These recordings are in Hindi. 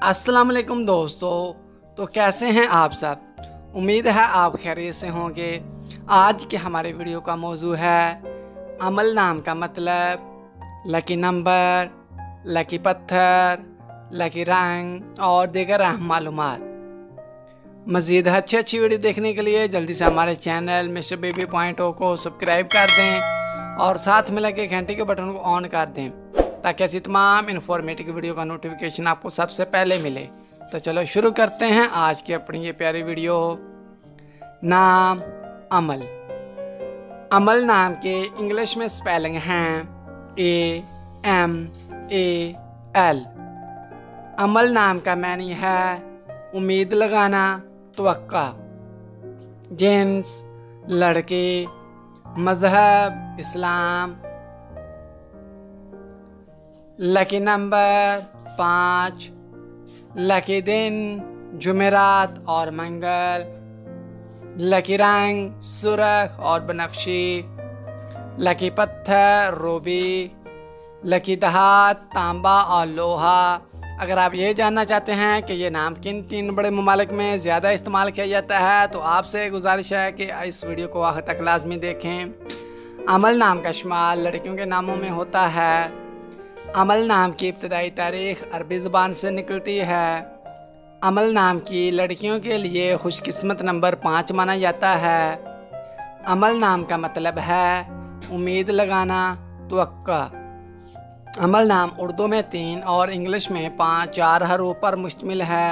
अस्सलाम वालेकुम दोस्तों। तो कैसे हैं आप सब? उम्मीद है आप खैरियत से होंगे। आज के हमारे वीडियो का मौजू है अमल नाम का मतलब, लकी नंबर, लकी पत्थर, लकी रंग और दीगर अहम मालूमात। मज़ीद अच्छी वीडियो देखने के लिए जल्दी से हमारे चैनल मिस्टर बेबी पॉइंट को सब्सक्राइब कर दें और साथ में लगे घंटे के बटन को ऑन कर दें ताकि ऐसी तमाम इन्फॉर्मेटिव वीडियो का नोटिफिकेशन आपको सबसे पहले मिले। तो चलो शुरू करते हैं आज की अपनी ये प्यारी वीडियो। नाम अमल। अमल नाम के इंग्लिश में स्पेलिंग हैं AMAL। अमल नाम का मानी है उम्मीद लगाना, तवक्का। जिन्स लड़के, मज़हब इस्लाम। लकी नंबर 5, लकी दिन जुमेरात और मंगल। लकी रंग सुर्ख और बनफशी। लकी पत्थर रूबी। लकी धात तांबा और लोहा। अगर आप ये जानना चाहते हैं कि ये नाम किन 3 बड़े ममालिक में ज़्यादा इस्तेमाल किया जाता है तो आपसे गुजारिश है कि इस वीडियो को आखिर तक लाजमी देखें। अमल नाम का शुमार लड़कियों के नामों में होता है। अमल नाम की इब्तदाई तारीख़ अरबी ज़ुबान से निकलती है। अमल नाम की लड़कियों के लिए खुशकिस्मत नंबर 5 माना जाता है। अमल नाम का मतलब है उम्मीद लगाना, तवक्का। अमल नाम उर्दू में 3 और इंग्लिश में 4 हरूफ पर मुश्तमिल है।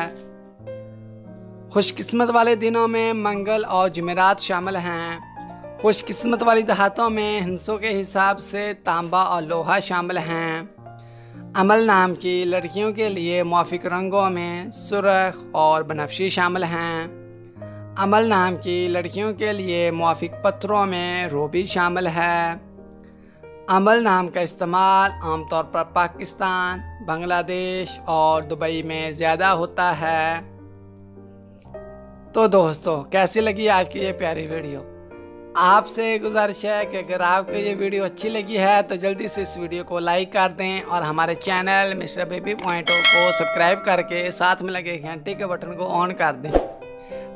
खुशकिस्मत वाले दिनों में मंगल और जुमेरात शामिल हैं। खुशकिस्मत वाली दहातों में हिंसों के हिसाब से तांबा और लोहा शामिल हैं। अमल नाम की लड़कियों के लिए मुआफिक रंगों में सुर्ख और बनफशी शामिल हैं। अमल नाम की लड़कियों के लिए मुआफिक पत्थरों में रूबी शामिल है। अमल नाम का इस्तेमाल आमतौर पर पाकिस्तान, बांग्लादेश और दुबई में ज़्यादा होता है। तो दोस्तों, कैसी लगी आज की ये प्यारी वीडियो? आपसे गुजारिश है कि अगर आपको ये वीडियो अच्छी लगी है तो जल्दी से इस वीडियो को लाइक कर दें और हमारे चैनल मिस्टर बेबी पॉइंट को सब्सक्राइब करके साथ में लगे घंटे के बटन को ऑन कर दें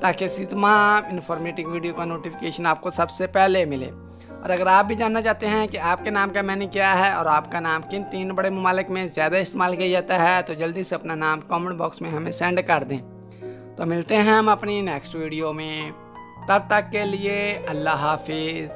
ताकि इसी तमाम इन्फॉर्मेटिव वीडियो का नोटिफिकेशन आपको सबसे पहले मिले। और अगर आप भी जानना चाहते हैं कि आपके नाम का मैंने क्या है और आपका नाम किन 3 बड़े ममालिक में ज़्यादा इस्तेमाल किया जाता है तो जल्दी से अपना नाम कमेंट बॉक्स में हमें सेंड कर दें। तो मिलते हैं हम अपनी नेक्स्ट वीडियो में, तब तक के लिए अल्लाह हाफिज़।